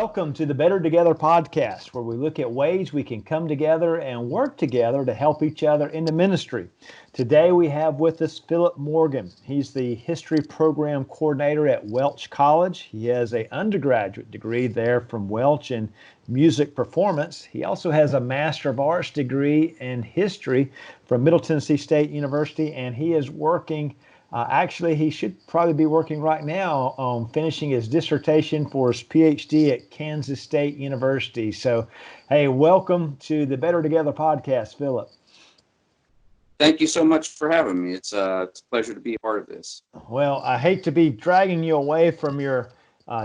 welcome to the Better Together podcast, where we look at ways we can come together and work together to help each other in the ministry. Today we have with us Phillip Morgan. He's the history program coordinator at Welch College. He has an undergraduate degree there from Welch in music performance. He also has a Master of Arts degree in history from Middle Tennessee State University, and he is working actually, he should probably be working right now on finishing his dissertation for his PhD at Kansas State University. So, hey, welcome to the Better Together podcast, Phillip. Thank you so much for having me. It's a pleasure to be a part of this. Well, I hate to be dragging you away from your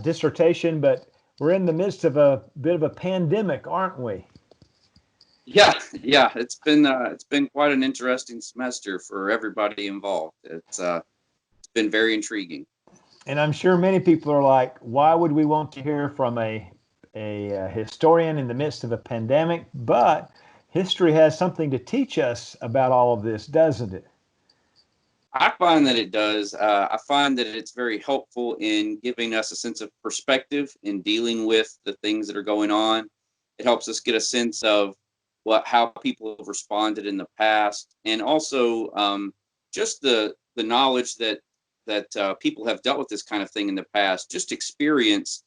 dissertation, but we're in the midst of a bit of a pandemic, aren't we? Yeah. It's been quite an interesting semester for everybody involved. It's been very intriguing. And I'm sure many people are like, why would we want to hear from a historian in the midst of a pandemic? But history has something to teach us about all of this, doesn't it? I find that it does. I find that it's very helpful in giving us a sense of perspective in dealing with the things that are going on. It helps us get a sense of how people have responded in the past, and also just the knowledge that people have dealt with this kind of thing in the past. Just experience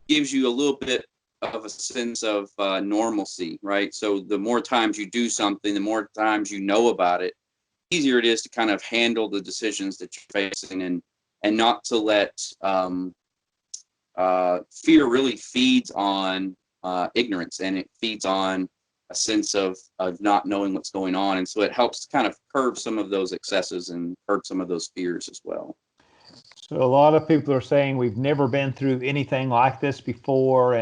gives you a little bit of a sense of normalcy, right? So the more times you do something, the more times you know about it, easier it is to kind of handle the decisions that you're facing, and not to let fear really feeds on ignorance, and it feeds on a sense of not knowing what's going on. And so it helps to kind of curb some of those excesses and curb some of those fears as well. So a lot of people are saying we've never been through anything like this before.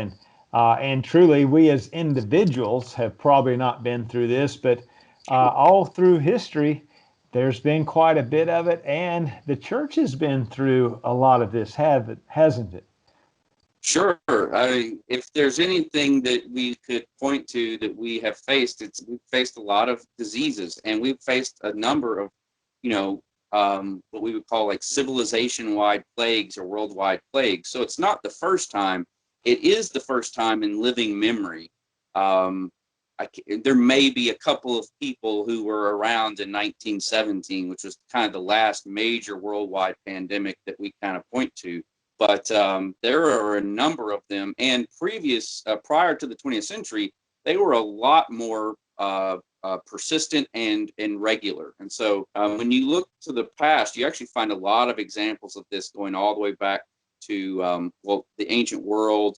And truly, we as individuals have probably not been through this, but all through history, there's been quite a bit of it. And the church has been through a lot of this, hasn't it? Sure. If there's anything that we could point to that we have faced, we've faced a lot of diseases, and we've faced a number of, what we would call like civilization-wide plagues or worldwide plagues. So it's not the first time. It is the first time in living memory. There may be a couple of people who were around in 1917, which was kind of the last major worldwide pandemic that we kind of point to. But there are a number of them, and prior to the 20th century, they were a lot more persistent and regular. And so when you look to the past, you actually find a lot of examples of this going all the way back to the ancient world,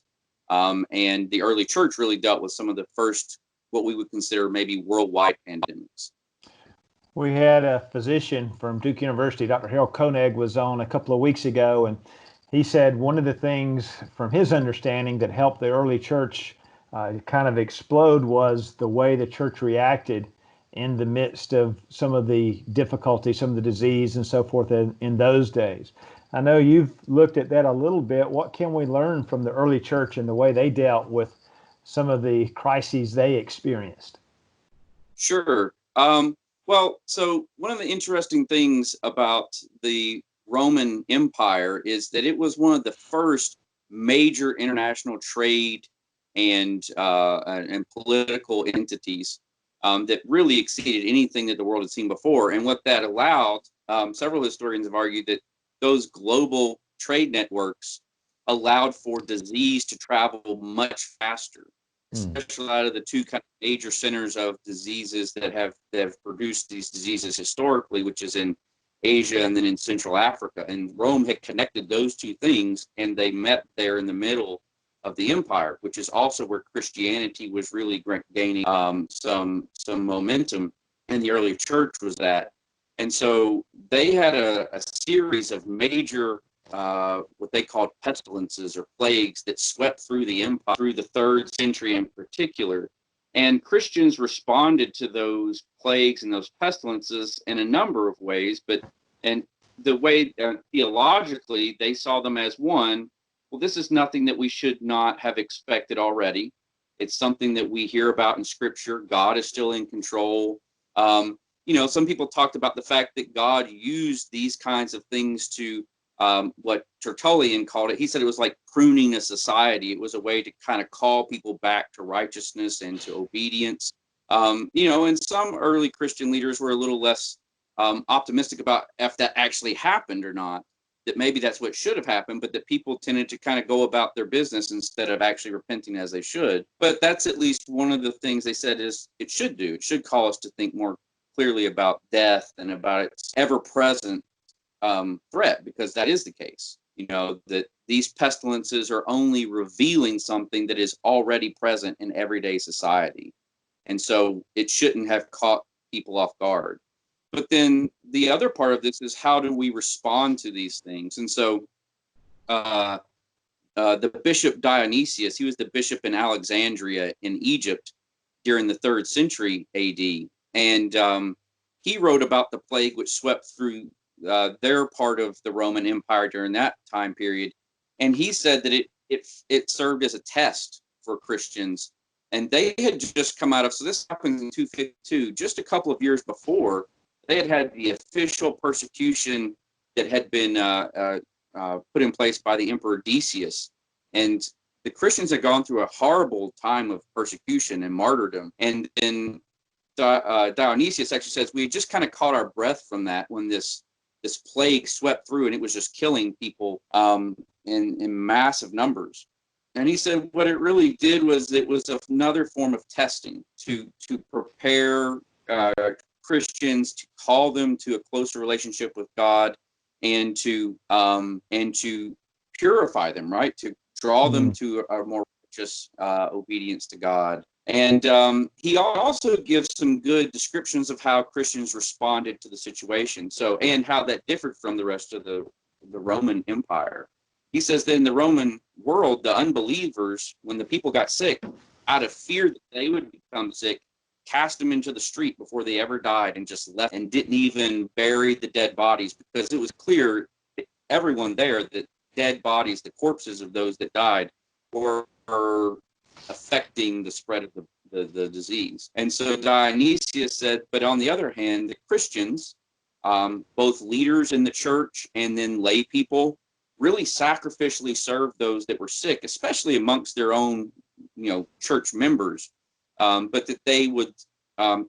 and the early church really dealt with some of the first, what we would consider maybe worldwide pandemics. We had a physician from Duke University, Dr. Harold Koenig, was on a couple of weeks ago, and he said one of the things from his understanding that helped the early church kind of explode was the way the church reacted in the midst of some of the difficulty, some of the disease and so forth in those days. I know you've looked at that a little bit. What can we learn from the early church and the way they dealt with some of the crises they experienced? Sure. So one of the interesting things about the Roman Empire is that it was one of the first major international trade and political entities that really exceeded anything that the world had seen before. And what that allowed, several historians have argued that those global trade networks allowed for disease to travel much faster, especially out of the two kind of major centers of diseases that have produced these diseases historically, which is in Asia and then in Central Africa. And Rome had connected those two things, and they met there in the middle of the empire, which is also where Christianity was really gaining some momentum, and the early church was that. And so they had a series of major what they called pestilences or plagues that swept through the empire through the 3rd century in particular. And Christians responded to those plagues and those pestilences in a number of ways, and the way theologically they saw them as one, well, this is nothing that we should not have expected already. It's something that we hear about in Scripture. God is still in control. Some people talked about the fact that God used these kinds of things to what Tertullian called it. He said it was like pruning a society. It was a way to kind of call people back to righteousness and to obedience. And some early Christian leaders were a little less optimistic about if that actually happened or not, that maybe that's what should have happened, but that people tended to kind of go about their business instead of actually repenting as they should. But that's at least one of the things they said is it should do. It should call us to think more clearly about death and about its ever-present threat, because that is the case. That these pestilences are only revealing something that is already present in everyday society. And so it shouldn't have caught people off guard. But then the other part of this is, how do we respond to these things? And so the Bishop Dionysius, he was the bishop in Alexandria in Egypt during the 3rd century AD. And he wrote about the plague which swept through their part of the Roman Empire during that time period. And he said that it served as a test for Christians. And they had just come out of, so this happened in 252, just a couple of years before. They had the official persecution that had been put in place by the Emperor Decius. And the Christians had gone through a horrible time of persecution and martyrdom. And then Dionysius actually says, we had just kind of caught our breath from that when this plague swept through, and it was just killing people in massive numbers. And he said what it really did was it was another form of testing to prepare Christians, to call them to a closer relationship with God, and to purify them, right? To draw them to a more righteous obedience to God. And he also gives some good descriptions of how Christians responded to the situation. So, and how that differed from the rest of the Roman Empire. He says that in the Roman world, the unbelievers, when the people got sick, out of fear that they would become sick, cast them into the street before they ever died, and just left and didn't even bury the dead bodies, because it was clear to everyone there that dead bodies, the corpses of those that died, were affecting the spread of the disease. And so Dionysius said, but on the other hand, the Christians, both leaders in the church and then lay people, really sacrificially served those that were sick, especially amongst their own, church members. But that they would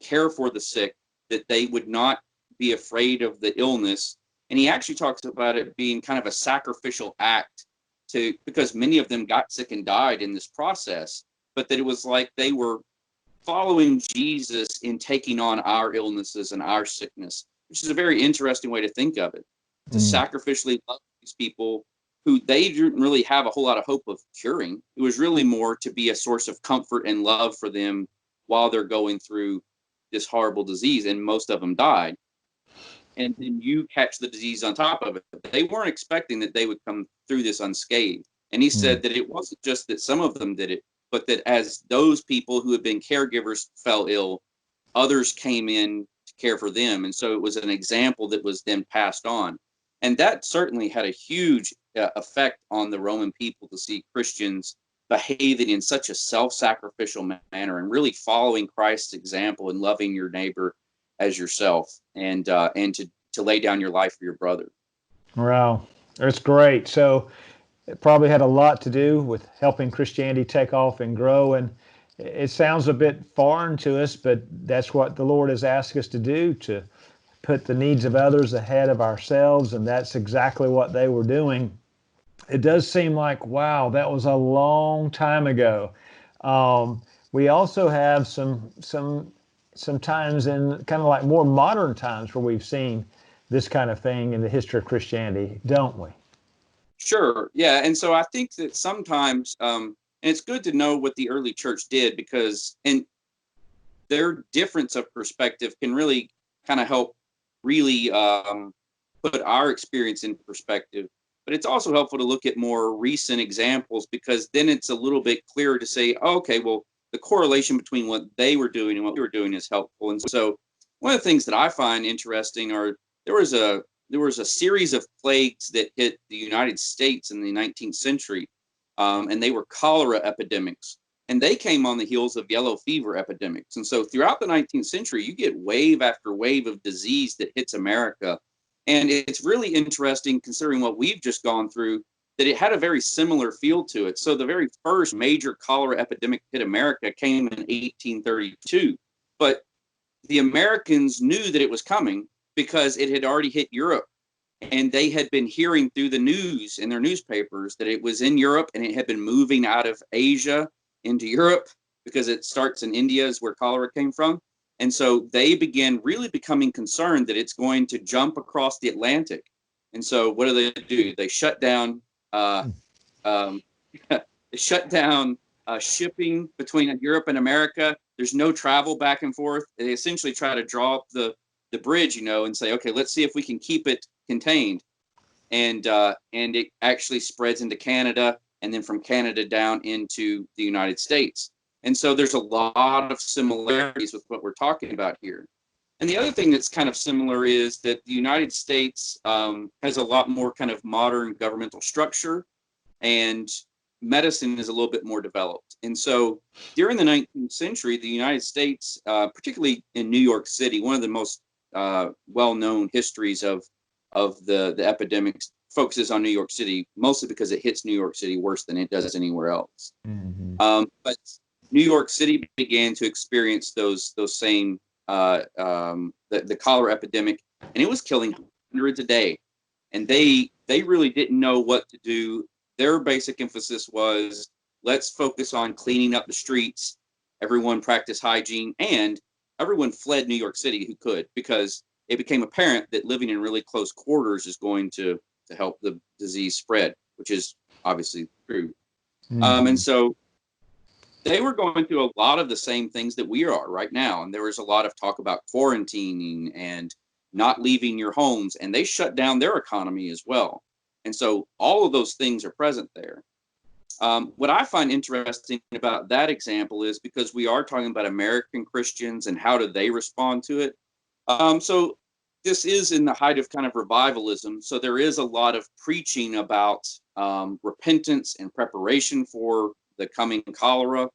care for the sick, that they would not be afraid of the illness. And he actually talks about it being kind of a sacrificial act, because many of them got sick and died in this process, but that it was like they were following Jesus in taking on our illnesses and our sickness, which is a very interesting way to think of it, to sacrificially love these people who they didn't really have a whole lot of hope of curing. It was really more to be a source of comfort and love for them while they're going through this horrible disease, and most of them died. And then you catch the disease on top of it. They weren't expecting that they would come through this unscathed. And he said that it wasn't just that some of them did it, but that as those people who had been caregivers fell ill, others came in to care for them. And so it was an example that was then passed on. And that certainly had a huge effect on the Roman people, to see Christians behaving in such a self-sacrificial manner and really following Christ's example and loving your neighbor as yourself, and to lay down your life for your brother. Wow, that's great. So it probably had a lot to do with helping Christianity take off and grow. And it sounds a bit foreign to us, but that's what the Lord has asked us to do, to put the needs of others ahead of ourselves. And that's exactly what they were doing. It does seem like, wow, that was a long time ago. We also have some times in kind of like more modern times where we've seen this kind of thing in the history of Christianity, don't we? Sure. Yeah. And so I think that sometimes, and it's good to know what the early church did, because and their difference of perspective can really kind of help really put our experience in perspective. But it's also helpful to look at more recent examples, because then it's a little bit clearer to say, oh, okay, well, the correlation between what they were doing and what we were doing is helpful. And so one of the things that I find interesting are there was a series of plagues that hit the United States in the 19th century, and they were cholera epidemics. And they came on the heels of yellow fever epidemics. And so throughout the 19th century, you get wave after wave of disease that hits America. And it's really interesting, considering what we've just gone through, that it had a very similar feel to it. So the very first major cholera epidemic hit America came in 1832. But the Americans knew that it was coming because it had already hit Europe. And they had been hearing through the news in their newspapers that it was in Europe, and it had been moving out of Asia into Europe, because it starts in India is where cholera came from. And so they began really becoming concerned that it's going to jump across the Atlantic. And so what do? They shut down um, they shut down shipping between Europe and America. There's no travel back and forth. They essentially try to draw up the bridge, and say, okay, let's see if we can keep it contained. And it actually spreads into Canada, and then from Canada down into the United States. And so there's a lot of similarities with what we're talking about here. And the other thing that's kind of similar is that the United States has a lot more kind of modern governmental structure, and medicine is a little bit more developed. And so during the 19th century, the United States, particularly in New York City, one of the most well-known histories of the epidemics focuses on New York City, mostly because it hits New York City worse than it does anywhere else. Mm-hmm. But New York City began to experience those same the cholera epidemic, and it was killing hundreds a day. And they really didn't know what to do. Their basic emphasis was, let's focus on cleaning up the streets. Everyone practice hygiene, and everyone fled New York City who could, because it became apparent that living in really close quarters is going to help the disease spread, which is obviously true. Mm-hmm. And so they were going through a lot of the same things that we are right now. And there was a lot of talk about quarantining and not leaving your homes, and they shut down their economy as well. And so all of those things are present there. What I find interesting about that example is, because we are talking about American Christians and how do they respond to it. So this is in the height of kind of revivalism. So there is a lot of preaching about repentance and preparation for the coming cholera.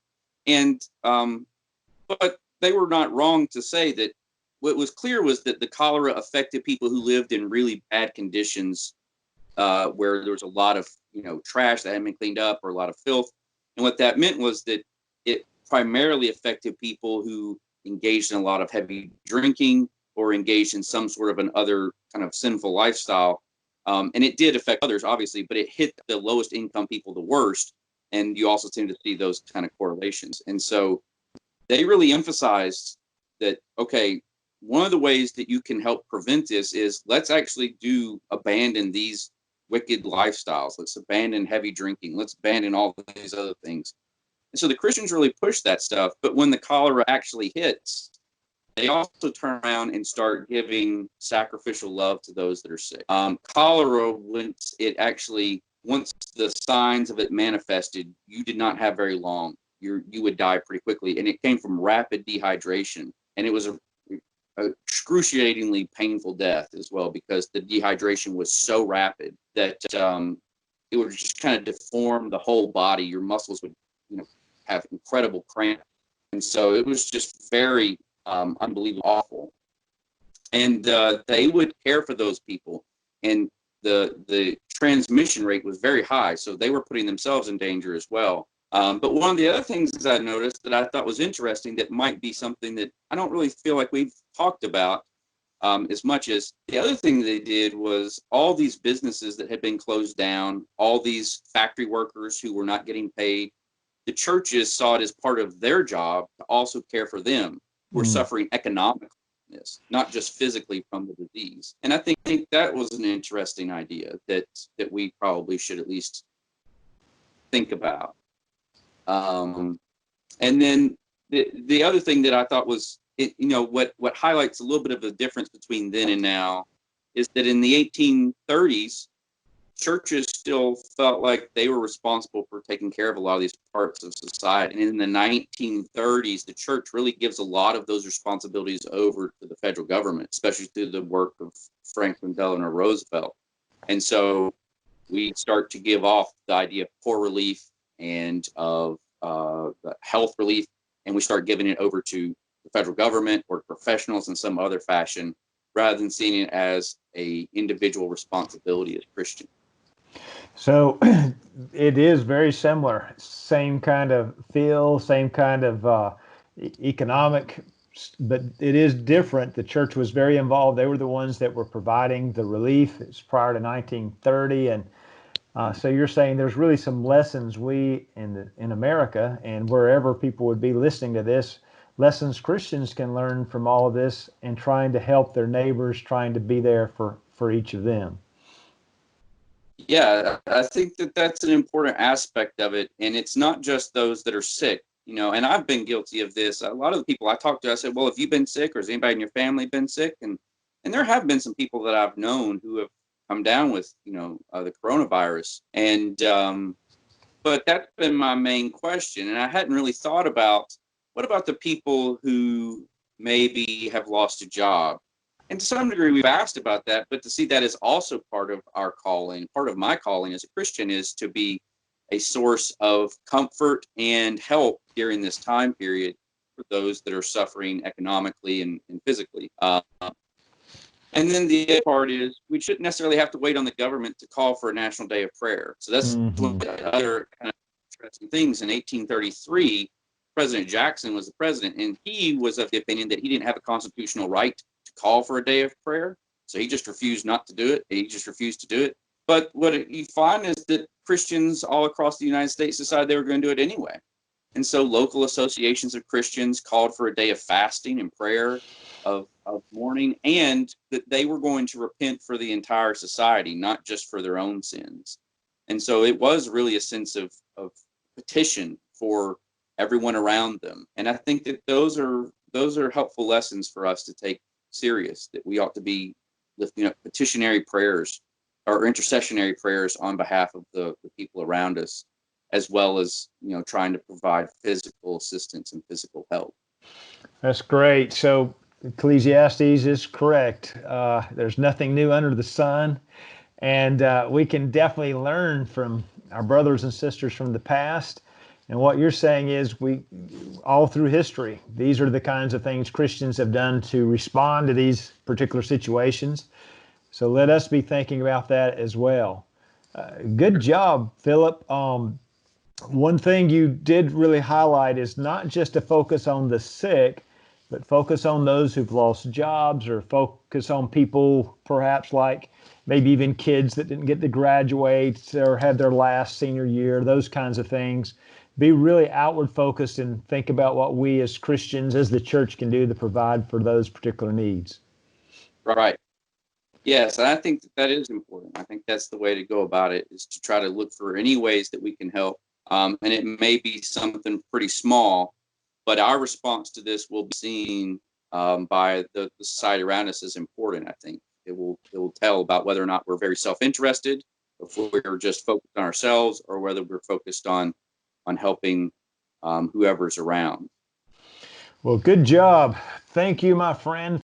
And but they were not wrong to say that what was clear was that the cholera affected people who lived in really bad conditions, where there was a lot of trash that hadn't been cleaned up, or a lot of filth. And what that meant was that it primarily affected people who engaged in a lot of heavy drinking, or engaged in some sort of an other kind of sinful lifestyle. And it did affect others, obviously, but it hit the lowest income people the worst. And you also tend to see those kind of correlations. And so they really emphasized that, okay, one of the ways that you can help prevent this is, let's actually abandon these wicked lifestyles. Let's abandon heavy drinking. Let's abandon all these other things. And so the Christians really push that stuff. But when the cholera actually hits, they also turn around and start giving sacrificial love to those that are sick. Cholera, once the signs of it manifested, you did not have very long. You would die pretty quickly. And it came from rapid dehydration. And it was a excruciatingly painful death as well, because the dehydration was so rapid that it would just kind of deform the whole body. Your muscles would have incredible cramp. And so it was just very unbelievably awful. And they would care for those people. And the transmission rate was very high. So they were putting themselves in danger as well. But one of the other things that I noticed that I thought was interesting, that might be something that I don't really feel like we've talked about as much, as the other thing they did was, all these businesses that had been closed down, all these factory workers who were not getting paid, the churches saw it as part of their job to also care for them who were suffering economically, not just physically from the disease. And I think that was an interesting idea that we probably should at least think about. And then the other thing that I thought was, what highlights a little bit of the difference between then and now is that in the 1830s, churches still felt like they were responsible for taking care of a lot of these parts of society. And in the 1930s, the church really gives a lot of those responsibilities over to the federal government, especially through the work of Franklin Delano Roosevelt. And so we start to give off the idea of poor relief and of health relief, and we start giving it over to the federal government or professionals in some other fashion. rather than seeing it as a individual responsibility as Christian. So it is very similar, same kind of feel, same kind of economic, but it is different. The church was very involved. They were the ones that were providing the relief. It's prior to 1930, and so you're saying there's really some lessons we in America and wherever people would be listening to this, lessons Christians can learn from all of this and trying to help their neighbors, trying to be there for each of them. Yeah, I think that that's an important aspect of it. And it's not just those that are sick, and I've been guilty of this. A lot of the people I talk to, I said, well, have you been sick, or has anybody in your family been sick? And there have been some people that I've known who have come down with, the coronavirus. And, but that's been my main question. And I hadn't really thought about, what about the people who maybe have lost a job? And to some degree, we've asked about that, but to see that as also part of our calling, part of my calling as a Christian is to be a source of comfort and help during this time period for those that are suffering economically and physically. And then the other part is we shouldn't necessarily have to wait on the government to call for a national day of prayer. So that's one of the other kind of interesting things. In 1833, President Jackson was the president, and he was of the opinion that he didn't have a constitutional right to call for a day of prayer. So he just refused not to do it. He just refused to do it. But what you find is that Christians all across the United States decided they were going to do it anyway. And so local associations of Christians called for a day of fasting and prayer, of mourning, and that they were going to repent for the entire society, not just for their own sins. And so it was really a sense of petition for everyone around them. And I think that those are helpful lessons for us to take serious, that we ought to be lifting up petitionary prayers or intercessionary prayers on behalf of the people around us, as well as, trying to provide physical assistance and physical help. That's great. So Ecclesiastes is correct. There's nothing new under the sun. And we can definitely learn from our brothers and sisters from the past. And what you're saying is we, all through history, these are the kinds of things Christians have done to respond to these particular situations. So let us be thinking about that as well. Good job, Philip. One thing you did really highlight is not just to focus on the sick, but focus on those who've lost jobs, or focus on people perhaps like maybe even kids that didn't get to graduate or had their last senior year, those kinds of things. Be really outward focused and think about what we as Christians, as the church, can do to provide for those particular needs. Right. Yes, and I think that is important. I think that's the way to go about it, is to try to look for any ways that we can help. And it may be something pretty small, but our response to this will be seen by the society around us as important. I think it will tell about whether or not we're very self-interested, if we're just focused on ourselves, or whether we're focused on helping whoever's around. Well, good job. Thank you, my friend.